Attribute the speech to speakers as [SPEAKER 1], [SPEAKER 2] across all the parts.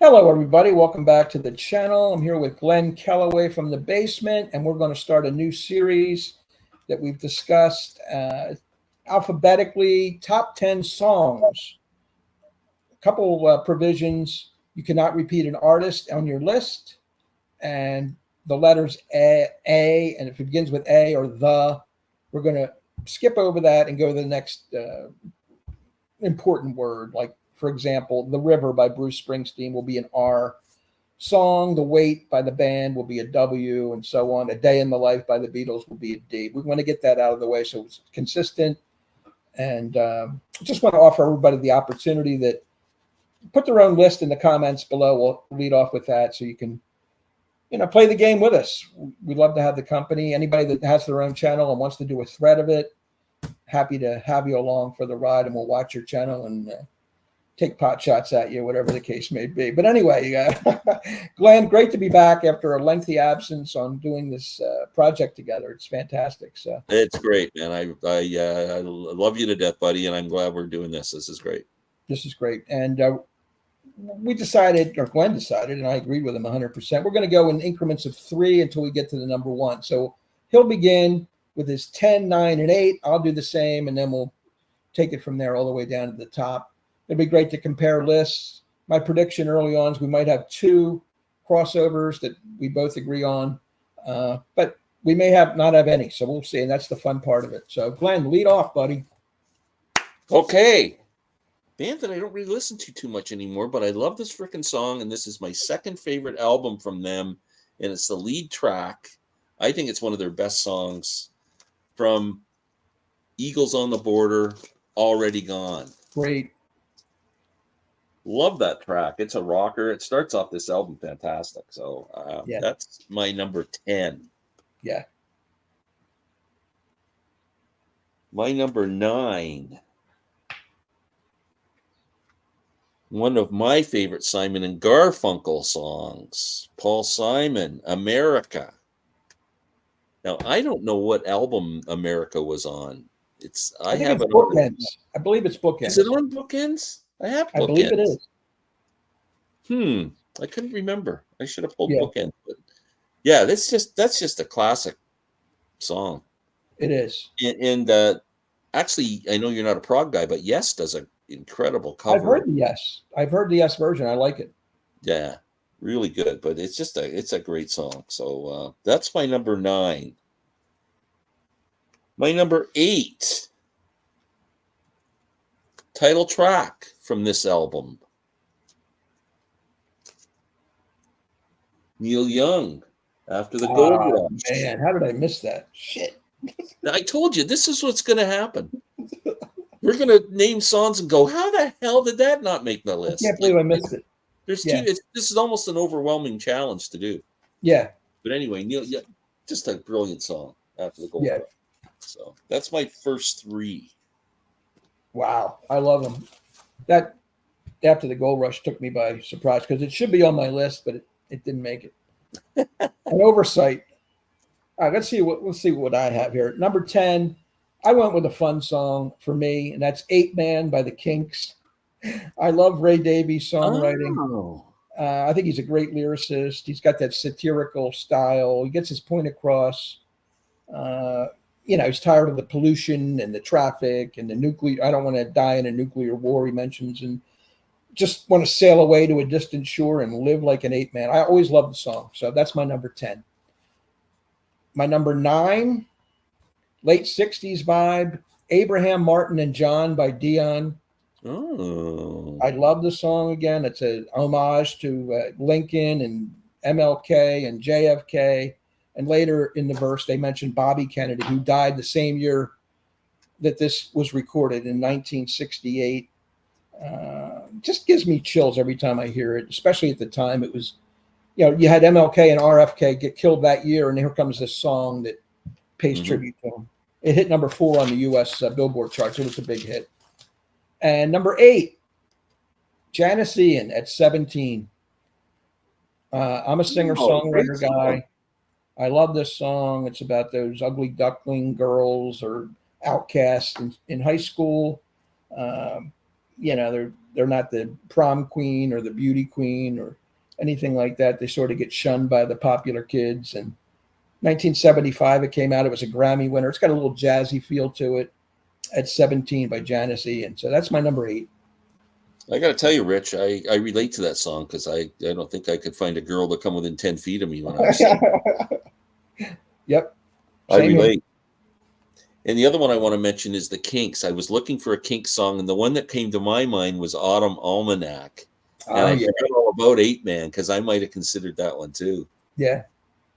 [SPEAKER 1] Hello, everybody. Welcome back to the channel. I'm here with Glen Kellaway from the basement, and we're going to start a new series that we've discussed alphabetically, top 10 songs. A couple provisions. You cannot repeat an artist on your list, and the letters A, and if it begins with A or the, we're going to skip over that and go to the next important word. Like, for example, The River by Bruce Springsteen will be an R. Song, The Wait by the band will be a W, and so on. A Day in the Life by the Beatles will be a D. We want to get that out of the way so it's consistent. And just want to offer everybody the opportunity that put their own list in the comments below. We'll lead off with that so you can, play the game with us. We'd love to have the company. Anybody that has their own channel and wants to do a thread of it, happy to have you along for the ride, and we'll watch your channel and take pot shots at you, whatever the case may be. But anyway, Glenn, great to be back after a lengthy absence on doing this project together. It's fantastic. So
[SPEAKER 2] it's great, man. I love you to death, buddy, and I'm glad we're doing this. This is great.
[SPEAKER 1] This is great. And we decided, or Glenn decided, and I agreed with him 100%, we're going to go in increments of 3 until we get to the number 1. So he'll begin with his 10, 9, and 8. I'll do the same, and then we'll take it from there all the way down to the top. It'd be great to compare lists. My prediction early on is we might have 2 crossovers that we both agree on, but we may not have any. So we'll see, and that's the fun part of it. So Glenn, lead off, buddy.
[SPEAKER 2] Okay. Band that I don't really listen to too much anymore, but I love this freaking song, and this is my second favorite album from them, and it's the lead track. I think it's one of their best songs from Eagles on the Border, Already Gone.
[SPEAKER 1] Great.
[SPEAKER 2] Love that track. It's a rocker. It starts off this album fantastic. So that's my number 10.
[SPEAKER 1] Yeah.
[SPEAKER 2] My number 9. One of my favorite Simon and Garfunkel songs. Paul Simon, America. Now, I don't know what album America was on.
[SPEAKER 1] I think it's Bookends. I believe it's Bookends.
[SPEAKER 2] Is it on Bookends? I have Bookends.
[SPEAKER 1] I believe it is.
[SPEAKER 2] I couldn't remember. I should have pulled Bookends. But yeah, that's just a classic song.
[SPEAKER 1] It is.
[SPEAKER 2] And actually, I know you're not a prog guy, but Yes does an incredible cover.
[SPEAKER 1] I've heard the Yes version. I like it.
[SPEAKER 2] Yeah, really good. But it's a great song. So that's my number 9. My number 8. Title track from this album. Neil Young, After the Gold Rush.
[SPEAKER 1] Man, how did I miss that? Shit.
[SPEAKER 2] I told you, this is what's going to happen. We're going to name songs and go, how the hell did that not make the list?
[SPEAKER 1] I can't believe I missed it.
[SPEAKER 2] There's 2. This is almost an overwhelming challenge to do.
[SPEAKER 1] Yeah.
[SPEAKER 2] But anyway, Neil, just a brilliant song, After the Gold Rush. So that's my first 3. Wow,
[SPEAKER 1] I love them. That After the Gold Rush took me by surprise because it should be on my list, but it didn't make it. An oversight. All right, let's see what I have here. Number 10, I went with a fun song for me, and that's 8 Man by the Kinks. I love Ray Davies' songwriting.
[SPEAKER 2] Oh.
[SPEAKER 1] I think he's a great lyricist. He's got that satirical style. He gets his point across. He's tired of the pollution and the traffic and the nuclear. I don't want to die in a nuclear war, he mentions, and just want to sail away to a distant shore and live like an 8 man. I always love the song. So that's my number 10. My number 9, late 60s vibe, Abraham, Martin, and John by Dion.
[SPEAKER 2] Oh.
[SPEAKER 1] I love the song again. It's an homage to Lincoln and MLK and JFK. And later in the verse, they mentioned Bobby Kennedy, who died the same year that this was recorded in 1968. Just gives me chills every time I hear it, especially at the time. It was, you had MLK and RFK get killed that year, and here comes this song that pays tribute to them. It hit number 4 on the U.S. Billboard charts. It was a big hit. And number 8, Janis Ian at 17. I'm a singer-songwriter guy. I love this song. It's about those ugly duckling girls or outcasts in high school. They're they're not the prom queen or the beauty queen or anything like that. They sort of get shunned by the popular kids. And 1975 it came out. It was a Grammy winner. It's got a little jazzy feel to it. At 17 by Janice Ian. So that's my number 8.
[SPEAKER 2] I got to tell you, Rich, I relate to that song because I don't think I could find a girl to come within 10 feet of me when I was singing.
[SPEAKER 1] Yep.
[SPEAKER 2] I relate. And the other one I want to mention is the Kinks. I was looking for a Kinks song, and the one that came to my mind was Autumn Almanac. And I forgot all about 8 Man because I might have considered that one too.
[SPEAKER 1] Yeah.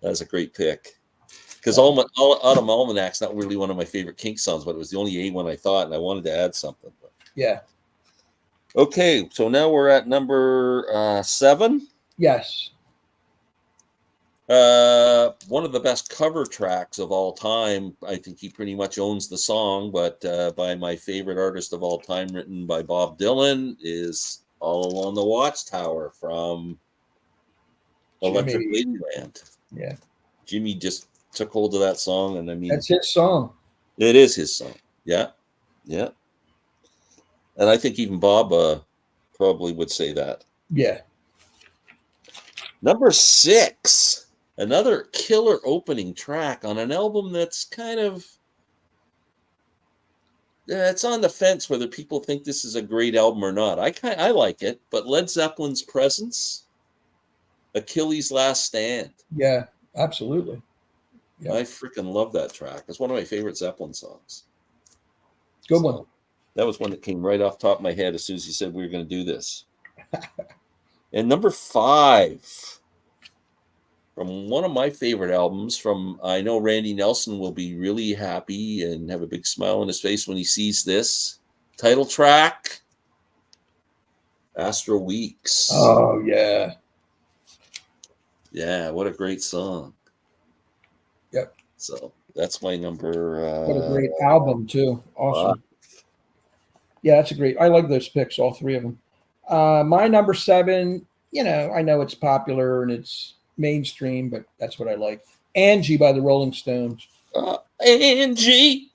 [SPEAKER 2] That's a great pick. Because Autumn Almanac's not really one of my favorite Kinks songs, but it was the only 8 one I thought, and I wanted to add something. But.
[SPEAKER 1] Yeah.
[SPEAKER 2] Okay, so now we're at number 7.
[SPEAKER 1] Yes.
[SPEAKER 2] One of the best cover tracks of all time. I think he pretty much owns the song, but by my favorite artist of all time, written by Bob Dylan, is All Along the Watchtower from Electric Ladyland.
[SPEAKER 1] Yeah.
[SPEAKER 2] Jimmy just took hold of that song, and I mean,
[SPEAKER 1] that's his song.
[SPEAKER 2] It is his song. Yeah. Yeah. And I think even Bob probably would say that.
[SPEAKER 1] Yeah.
[SPEAKER 2] Number 6, another killer opening track on an album that's kind of it's on the fence whether people think this is a great album or not. I like it, but Led Zeppelin's Presence, Achilles' Last Stand.
[SPEAKER 1] Yeah, absolutely.
[SPEAKER 2] Yep. I freaking love that track. It's one of my favorite Zeppelin songs.
[SPEAKER 1] Good one.
[SPEAKER 2] That was one that came right off the top of my head as soon as you said we were going to do this. And number 5, from one of my favorite albums, from I know Randy Nelson will be really happy and have a big smile on his face when he sees this title track, Astral Weeks.
[SPEAKER 1] Oh, yeah.
[SPEAKER 2] Yeah, what a great song.
[SPEAKER 1] Yep.
[SPEAKER 2] So that's my number.
[SPEAKER 1] What a great album, too. Awesome. Yeah, that's a great. I like those picks, all 3 of them. My number 7, I know it's popular and it's mainstream, but that's what I like. Angie by the Rolling Stones.
[SPEAKER 2] Angie.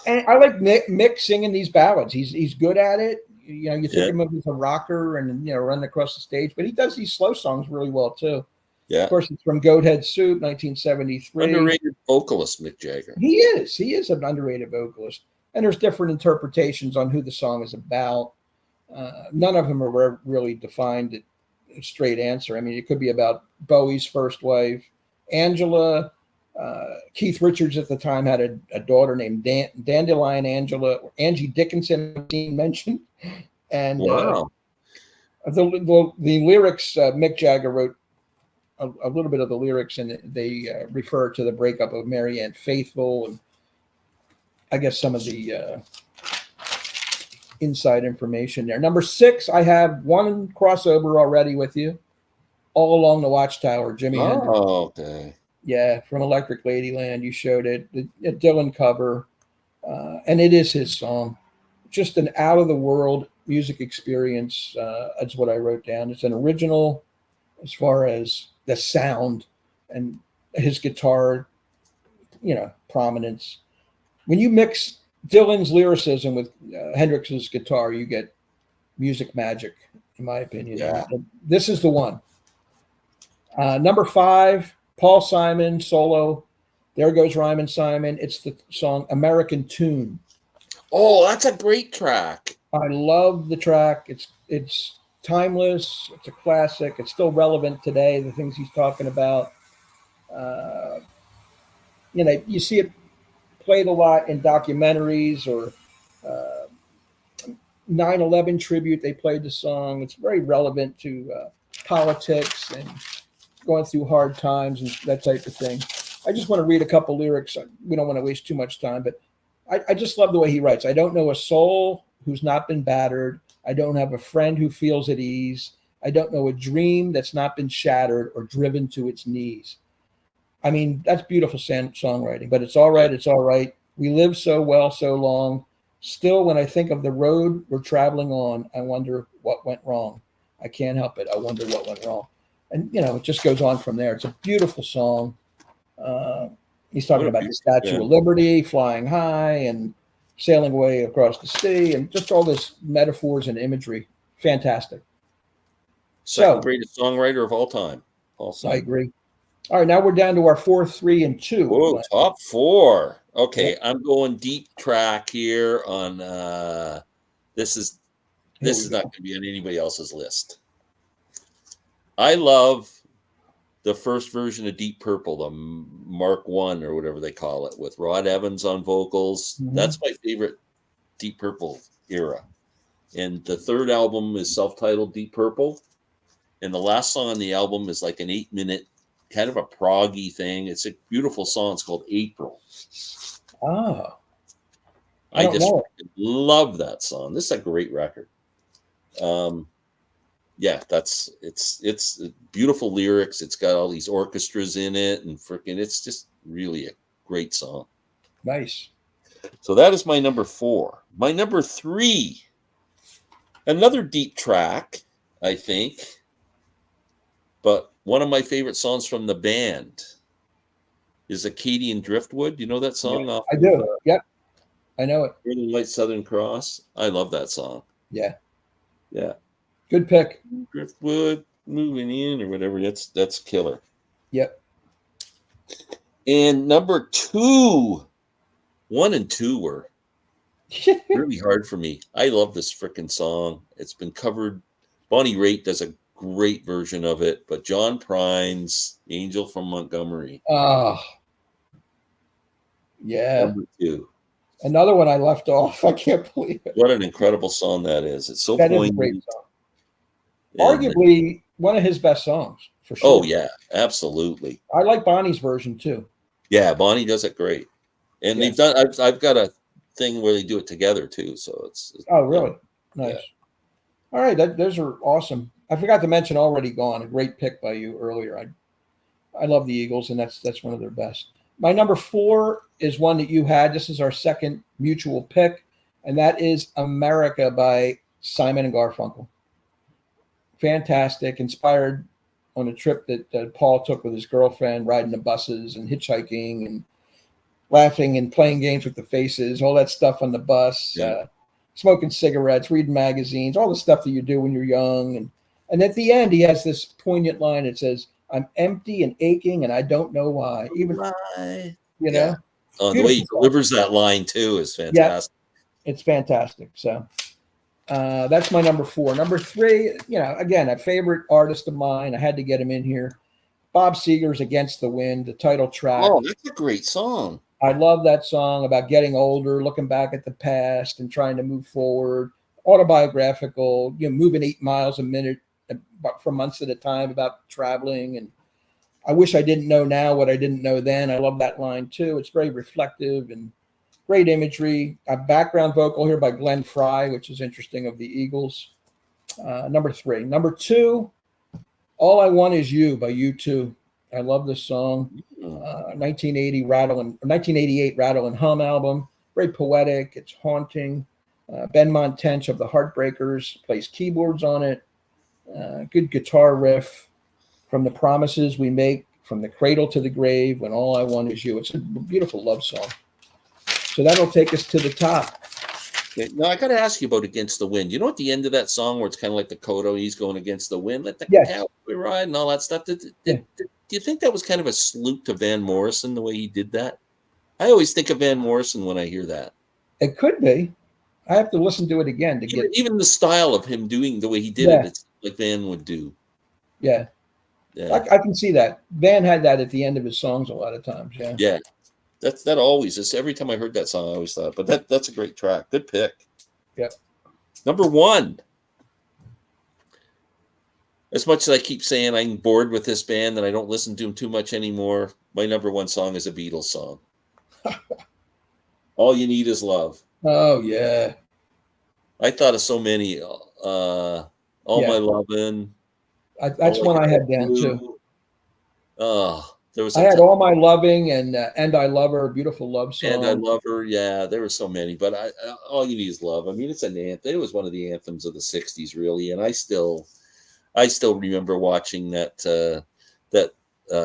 [SPEAKER 1] And I like Mick singing these ballads. He's good at it. You think of him as a rocker and running across the stage, but he does these slow songs really well too.
[SPEAKER 2] Yeah.
[SPEAKER 1] Of course, it's from Goathead Soup, 1973.
[SPEAKER 2] Underrated vocalist, Mick Jagger.
[SPEAKER 1] He is. He is an underrated vocalist. And there's different interpretations on who the song is about. None of them are really defined a straight answer. I mean, it could be about Bowie's first wife, Angela. Keith Richards at the time had a daughter named Dandelion Angela, or Angie Dickinson, mentioned. And
[SPEAKER 2] wow.
[SPEAKER 1] The lyrics, Mick Jagger wrote a little bit of the lyrics, and they refer to the breakup of Marianne Faithfull, and I guess some of the inside information there. Number 6, I have one crossover already with you. All Along the Watchtower, Jimi Hendrix.
[SPEAKER 2] Oh, okay.
[SPEAKER 1] Yeah, from Electric Ladyland. You showed it. The Dylan cover. And it is his song. Just an out-of-the-world music experience. That's what I wrote down. It's an original as far as the sound and his guitar, prominence. When you mix Dylan's lyricism with Hendrix's guitar, you get music magic, in my opinion.
[SPEAKER 2] Yeah.
[SPEAKER 1] This is the one. Number 5, Paul Simon solo. There Goes Rhymin' Simon. It's the song American Tune.
[SPEAKER 2] Oh, that's a great track.
[SPEAKER 1] I love the track. It's timeless. It's a classic. It's still relevant today, the things he's talking about. You see it played a lot in documentaries or 9/11 tribute. They played the song. It's very relevant to politics and going through hard times and that type of thing. I just want to read a couple lyrics. We don't want to waste too much time, but I just love the way he writes. I don't know a soul who's not been battered. I don't have a friend who feels at ease. I don't know a dream that's not been shattered or driven to its knees. I mean, that's beautiful songwriting, but it's all right. It's all right. We live so well, so long. Still, when I think of the road we're traveling on, I wonder what went wrong. I can't help it. I wonder what went wrong. And, it just goes on from there. It's a beautiful song. He's talking about the Statue of Liberty, flying high and sailing away across the sea, and just all this metaphors and imagery. fantastic.
[SPEAKER 2] Second
[SPEAKER 1] So
[SPEAKER 2] greatest songwriter of all time. Paul
[SPEAKER 1] I
[SPEAKER 2] Simon.
[SPEAKER 1] agree. All right, now we're down to our 4, 3, and 2.
[SPEAKER 2] Whoa, top 4. Okay,
[SPEAKER 1] Yep.
[SPEAKER 2] I'm going deep track here on this is not going to be on anybody else's list. I love the first version of Deep Purple, the Mark I or whatever they call it, with Rod Evans on vocals.
[SPEAKER 1] Mm-hmm.
[SPEAKER 2] That's my favorite Deep Purple era. And the third album is self-titled Deep Purple. And the last song on the album is like an 8-minute, kind of a proggy thing. It's a beautiful song. It's called April.
[SPEAKER 1] Oh.
[SPEAKER 2] I just love that song. This is a great record. Yeah, it's beautiful lyrics. It's got all these orchestras in it, and freaking, it's just really a great song.
[SPEAKER 1] Nice.
[SPEAKER 2] So that is my number 4. My number 3, another deep track, I think, but one of my favorite songs from the band is Acadian Driftwood. You know that song?
[SPEAKER 1] Yeah, I do. Yep, I know it.
[SPEAKER 2] Northern Light Southern Cross. I love that song.
[SPEAKER 1] Yeah.
[SPEAKER 2] Yeah.
[SPEAKER 1] Good pick.
[SPEAKER 2] Driftwood, moving in or whatever. That's killer.
[SPEAKER 1] Yep.
[SPEAKER 2] And number 2, 1 and 2 were really hard for me. I love this freaking song. It's been covered. Bonnie Raitt does a great version of it, but John Prine's Angel from Montgomery.
[SPEAKER 1] Oh. Yeah.
[SPEAKER 2] Number 2.
[SPEAKER 1] Another one I left off. I can't believe it.
[SPEAKER 2] What an incredible song that is. It's so
[SPEAKER 1] that
[SPEAKER 2] poignant.
[SPEAKER 1] Is a great song. Arguably one of his best songs, for sure.
[SPEAKER 2] Oh, yeah, absolutely.
[SPEAKER 1] I like Bonnie's version, too.
[SPEAKER 2] Yeah, Bonnie does it great. And they've done, I've got a thing where they do it together, too. So it's
[SPEAKER 1] oh, really? Nice. Yeah. All right, those are awesome. I forgot to mention Already Gone, a great pick by you earlier. I love the Eagles, and that's one of their best. My number 4 is one that you had. This is our second mutual pick, and that is America by Simon and Garfunkel. Fantastic, inspired on a trip that Paul took with his girlfriend, riding the buses and hitchhiking and laughing and playing games with the faces, all that stuff on the bus, smoking cigarettes, reading magazines, all the stuff that you do when you're young. And at the end, he has this poignant line that says, "I'm empty and aching, and I don't know why." Even, you know,
[SPEAKER 2] the way he delivers that line too is fantastic.
[SPEAKER 1] Yeah, it's fantastic. So that's my number 4. Number 3, again, a favorite artist of mine. I had to get him in here. Bob Seger's "Against the Wind," the title track.
[SPEAKER 2] Oh, that's a great song.
[SPEAKER 1] I love that song about getting older, looking back at the past and trying to move forward. Autobiographical, moving 8 miles a minute for months at a time, about traveling. And I wish I didn't know now what I didn't know then. I love that line too. It's very reflective and great imagery. A background vocal here by Glenn Frey, which is interesting, of the Eagles. Number 3. Number 2, "All I Want Is You" by U2. I love this song. 1988 Rattle and Hum album. Very poetic. It's haunting. Ben Montench of the Heartbreakers plays keyboards on it. Good guitar riff. "From the Promises We Make, from the Cradle to the Grave, When All I Want Is You." It's a beautiful love song. So that'll take us to the top.
[SPEAKER 2] Okay. Now, I got to ask you about "Against the Wind." You know, at the end of that song where it's kind of like the coda, he's going against the wind, let the cowboy ride and all that stuff. Do you think that was kind of a salute to Van Morrison, the way he did that? I always think of Van Morrison when I hear that.
[SPEAKER 1] It could be. I have to listen to it again to get
[SPEAKER 2] even the style of him doing the way he did it. It's like Van would do.
[SPEAKER 1] Yeah. I can see that. Van had that at the end of his songs a lot of times. Yeah.
[SPEAKER 2] Yeah. That always is. Every time I heard that song, I always thought, but that's a great track. Good pick.
[SPEAKER 1] Yep.
[SPEAKER 2] Number 1. As much as I keep saying I'm bored with this band and I don't listen to them too much anymore, my number 1 song is a Beatles song. "All You Need Is Love."
[SPEAKER 1] Oh, yeah.
[SPEAKER 2] I thought of so many. All My Lovin'.
[SPEAKER 1] That's one I had down too.
[SPEAKER 2] There was.
[SPEAKER 1] I had "All My Loving" and "I Love Her," a beautiful love song.
[SPEAKER 2] "And I Love Her," yeah, there were so many, but "All You Need Is Love." I mean, it's an anthem. It was one of the anthems of the '60s, really, and I still remember watching that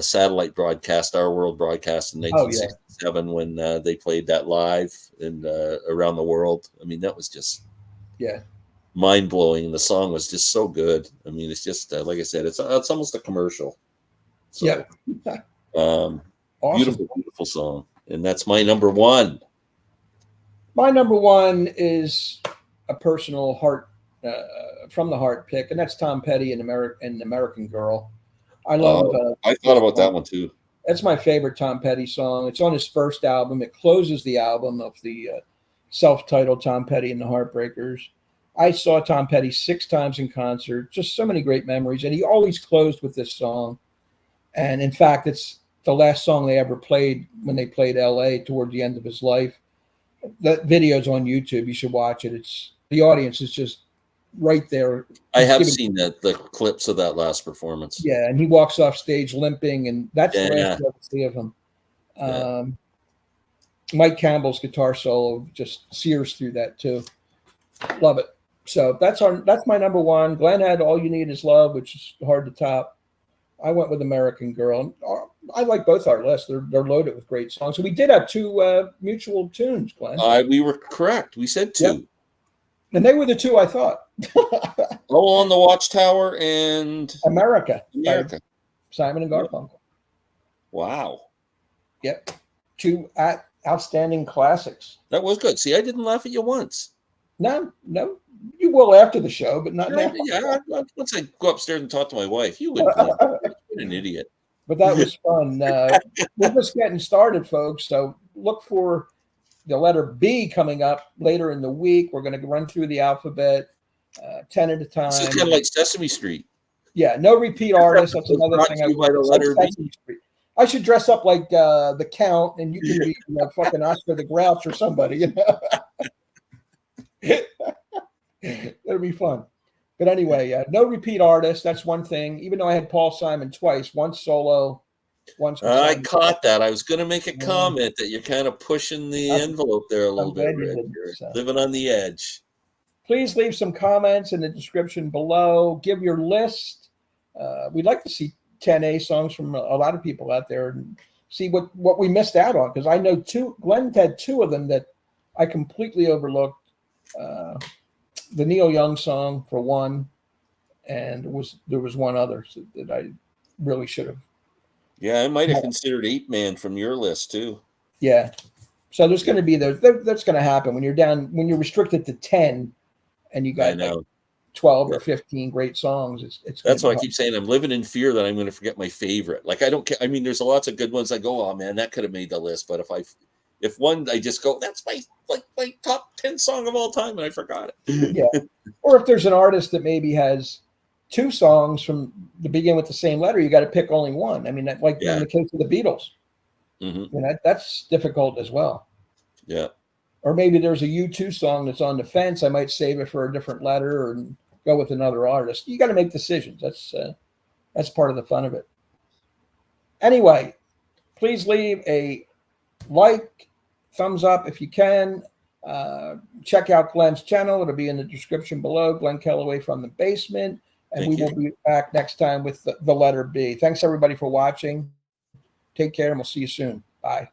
[SPEAKER 2] satellite broadcast, Our World broadcast in 1967 when they played that live and around the world. I mean, that was just mind blowing. The song was just so good. I mean, it's just like I said, it's almost a commercial. So,
[SPEAKER 1] Yep. Awesome.
[SPEAKER 2] Beautiful, beautiful song, and that's my number one.
[SPEAKER 1] My number one is a personal heart, from the heart pick, and that's Tom Petty and American Girl. I love.
[SPEAKER 2] I thought about that one too.
[SPEAKER 1] That's my favorite Tom Petty song. It's on his first album. It closes the album of the self-titled Tom Petty and the Heartbreakers. I saw Tom Petty 6 times in concert. Just so many great memories, and he always closed with this song. And in fact, it's the last song they ever played when they played L.A. toward the end of his life. That video's on YouTube. You should watch it. It's the audience is just right there.
[SPEAKER 2] I have seen the clips of that last performance.
[SPEAKER 1] Yeah, and he walks off stage limping, and that's the last I ever see of him. Mike Campbell's guitar solo just sears through that too. Love it. So that's my number one. Glenn had All You Need Is Love, which is hard to top. I went with American Girl. I like both our lists. They're loaded with great songs. So we did have 2 mutual tunes, Glenn.
[SPEAKER 2] We were correct. We said 2. Yep.
[SPEAKER 1] And they were the 2 I thought.
[SPEAKER 2] On the Watchtower and
[SPEAKER 1] America. Simon and Garfunkel.
[SPEAKER 2] Wow.
[SPEAKER 1] Yep. 2 outstanding classics.
[SPEAKER 2] That was good. See, I didn't laugh at you once.
[SPEAKER 1] No. You will after the show, but not now.
[SPEAKER 2] Yeah, once I go upstairs and talk to my wife, you would be an idiot.
[SPEAKER 1] But that was fun. We're just getting started, folks. So look for the letter B coming up later in the week. We're going to run through the alphabet 10 at a time.
[SPEAKER 2] This is kind of like Sesame Street.
[SPEAKER 1] Yeah, no repeat artists. That's another thing. I should dress up like the Count, and you can be fucking Oscar the Grouch or somebody. You know? It'll be fun. But anyway, no repeat artists. That's one thing. Even though I had Paul Simon twice, once solo, once.
[SPEAKER 2] I caught that. I was going to make a comment that you're kind of pushing the envelope there a little bit. Living on the edge.
[SPEAKER 1] Please leave some comments in the description below. Give your list. We'd like to see 10A songs from a lot of people out there and see what we missed out on. Because I know Glenn had 2 of them that I completely overlooked. The Neil Young song for one, and there was one other that I really should have.
[SPEAKER 2] Yeah, I might have considered 8 Man from your list too.
[SPEAKER 1] Yeah, so there's going to be that's going to happen when you're restricted to 10, and you got 12 or 15 great sons.
[SPEAKER 2] That's why I keep saying I'm living in fear that I'm going to forget my favorite. Like I don't care. I mean, there's lots of good ones. I go, oh man, that could have made the list. But if one, I just go, that's my top 10 song of all time, and I forgot it.
[SPEAKER 1] Yeah. Or if there's an artist that maybe has 2 songs from the begin with the same letter, you got to pick only one. I mean, in the case of the Beatles, that's difficult as well.
[SPEAKER 2] Yeah.
[SPEAKER 1] Or maybe there's a U2 song that's on the fence. I might save it for a different letter or go with another artist. You got to make decisions. That's part of the fun of it. Anyway, please leave a like, thumbs up if you can. Check out Glenn's channel. It'll be in the description below. Glen Kellaway from the Basement. And we will be back next time with the letter B. Thanks, everybody, for watching. Take care, and we'll see you soon. Bye.